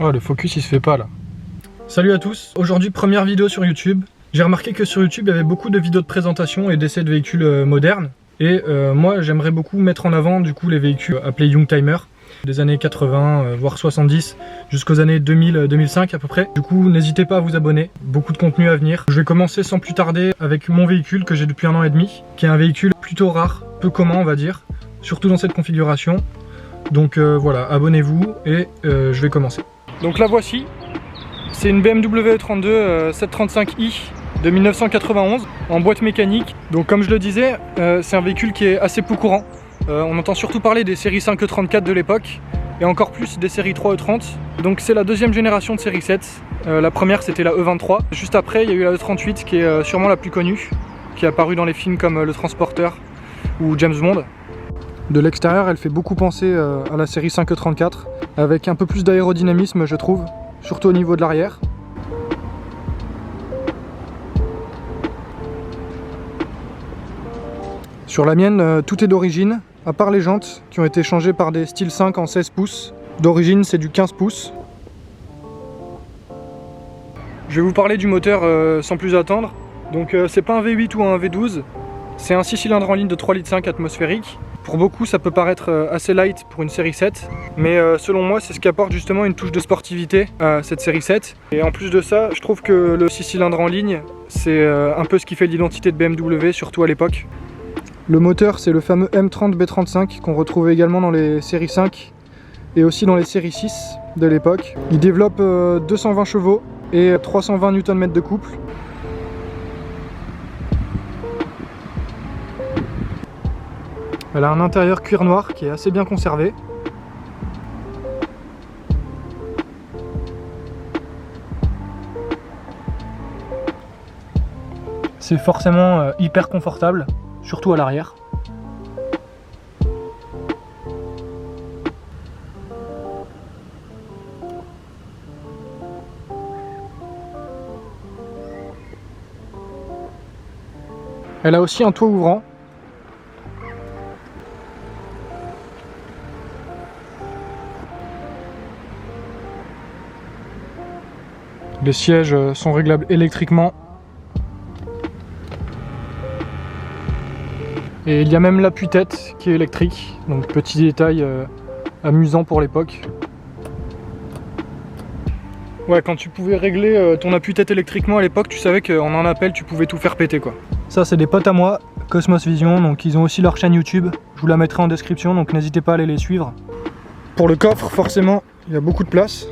Oh, le focus il se fait pas là. Salut à tous, aujourd'hui première vidéo sur YouTube. J'ai remarqué que sur YouTube il y avait beaucoup de vidéos de présentation et d'essais de véhicules modernes. Et moi j'aimerais beaucoup mettre en avant du coup les véhicules appelés Youngtimer, des années 80 voire 70 jusqu'aux années 2000-2005 à peu près. Du coup n'hésitez pas à vous abonner, beaucoup de contenu à venir. Je vais commencer sans plus tarder avec mon véhicule que j'ai depuis 1 an et demi, qui est un véhicule plutôt rare, peu commun on va dire, surtout dans cette configuration. Donc voilà, abonnez-vous et je vais commencer. Donc la voici, c'est une BMW E32 735i de 1991 en boîte mécanique. Donc comme je le disais, c'est un véhicule qui est assez peu courant. On entend surtout parler des séries 5 E34 de l'époque et encore plus des séries 3 E30. Donc c'est la deuxième génération de série 7. La première c'était la E23. Juste après il y a eu la E38 qui est sûrement la plus connue, qui est apparue dans les films comme Le Transporteur ou James Bond. De l'extérieur elle fait beaucoup penser à la série 5 E34 avec un peu plus d'aérodynamisme je trouve, surtout au niveau de l'arrière. Sur la mienne, tout est d'origine, à part les jantes qui ont été changées par des Steel 5 en 16 pouces. D'origine, c'est du 15 pouces. Je vais vous parler du moteur sans plus attendre. Donc c'est pas un V8 ou un V12, c'est un 6 cylindres en ligne de 3,5 litres atmosphérique. Pour beaucoup, ça peut paraître assez light pour une série 7, mais selon moi, c'est ce qui apporte justement une touche de sportivité à cette série 7. Et en plus de ça, je trouve que le 6 cylindres en ligne, c'est un peu ce qui fait l'identité de BMW, surtout à l'époque. Le moteur, c'est le fameux M30B35 qu'on retrouve également dans les séries 5 et aussi dans les séries 6 de l'époque. Il développe 220 chevaux et 320 Nm de couple. Elle a un intérieur cuir noir qui est assez bien conservé. C'est forcément hyper confortable, surtout à l'arrière. Elle a aussi un toit ouvrant. Les sièges sont réglables électriquement. Et il y a même l'appui-tête qui est électrique, donc petit détail amusant pour l'époque. Ouais, quand tu pouvais régler ton appui-tête électriquement à l'époque, tu savais qu'en un appel tu pouvais tout faire péter quoi. Ça c'est des potes à moi, Cosmos Vision, donc ils ont aussi leur chaîne YouTube, je vous la mettrai en description, donc n'hésitez pas à aller les suivre. Pour le coffre, forcément, il y a beaucoup de place.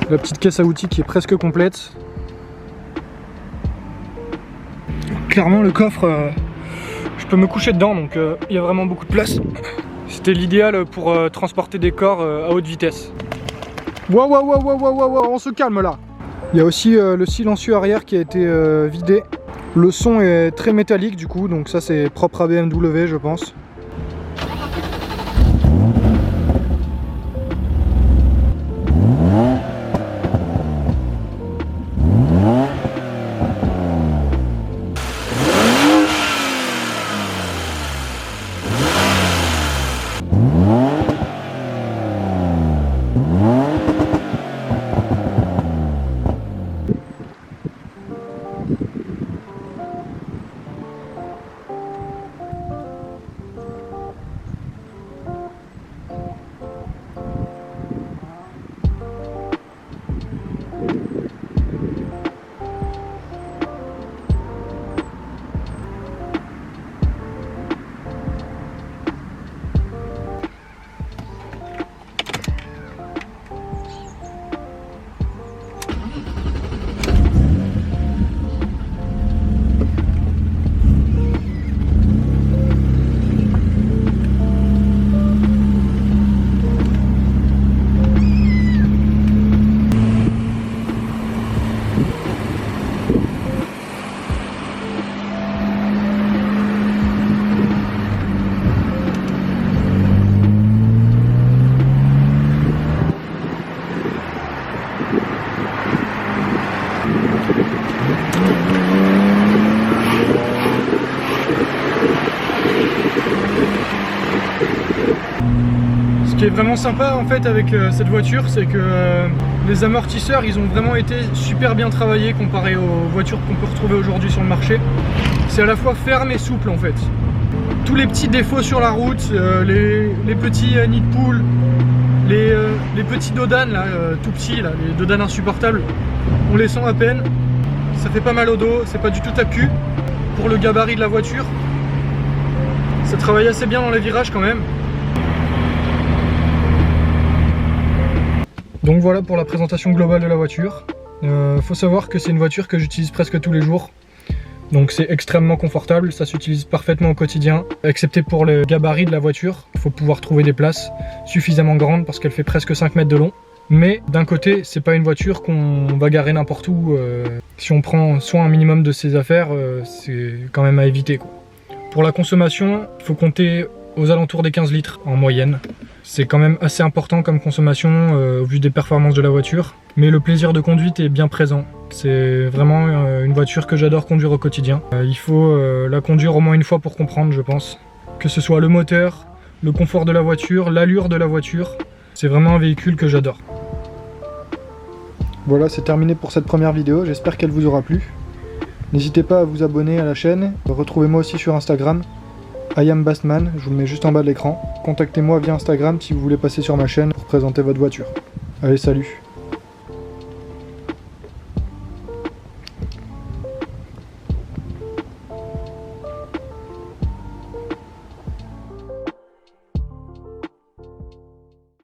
La petite caisse à outils qui est presque complète. Clairement le coffre, je peux me coucher dedans, donc il y a vraiment beaucoup de place. C'était l'idéal pour transporter des corps à haute vitesse. Waouh, waouh, waouh, waouh, waouh, waouh, on se calme là. Il y a aussi le silencieux arrière qui a été vidé. Le son est très métallique du coup, donc ça c'est propre à BMW je pense. qui est vraiment sympa en fait avec cette voiture, c'est que les amortisseurs ils ont vraiment été super bien travaillés comparé aux voitures qu'on peut retrouver aujourd'hui sur le marché. C'est à la fois ferme et souple en fait. Tous les petits défauts sur la route, les petits nids de poules, les petits dodanes là, tout petits, là, les dodanes insupportables, on les sent à peine. Ça fait pas mal au dos, c'est pas du tout tape-cul pour le gabarit de la voiture. Ça travaille assez bien dans les virages quand même. Donc voilà pour la présentation globale de la voiture. Faut savoir que c'est une voiture que j'utilise presque tous les jours. Donc c'est extrêmement confortable, ça s'utilise parfaitement au quotidien, excepté pour le gabarit de la voiture. Il faut pouvoir trouver des places suffisamment grandes parce qu'elle fait presque 5 mètres de long. Mais d'un côté, c'est pas une voiture qu'on va garer n'importe où. Si on prend soin un minimum de ses affaires, c'est quand même à éviter, quoi. Pour la consommation, il faut compter aux alentours des 15 litres en moyenne. C'est quand même assez important comme consommation au vu des performances de la voiture. Mais le plaisir de conduite est bien présent. C'est vraiment une voiture que j'adore conduire au quotidien. Il faut la conduire au moins une fois pour comprendre, je pense. Que ce soit le moteur, le confort de la voiture, l'allure de la voiture. C'est vraiment un véhicule que j'adore. Voilà, c'est terminé pour cette première vidéo. J'espère qu'elle vous aura plu. N'hésitez pas à vous abonner à la chaîne. Retrouvez-moi aussi sur Instagram. IamBastman, je vous le mets juste en bas de l'écran. Contactez-moi via Instagram si vous voulez passer sur ma chaîne pour présenter votre voiture. Allez, salut!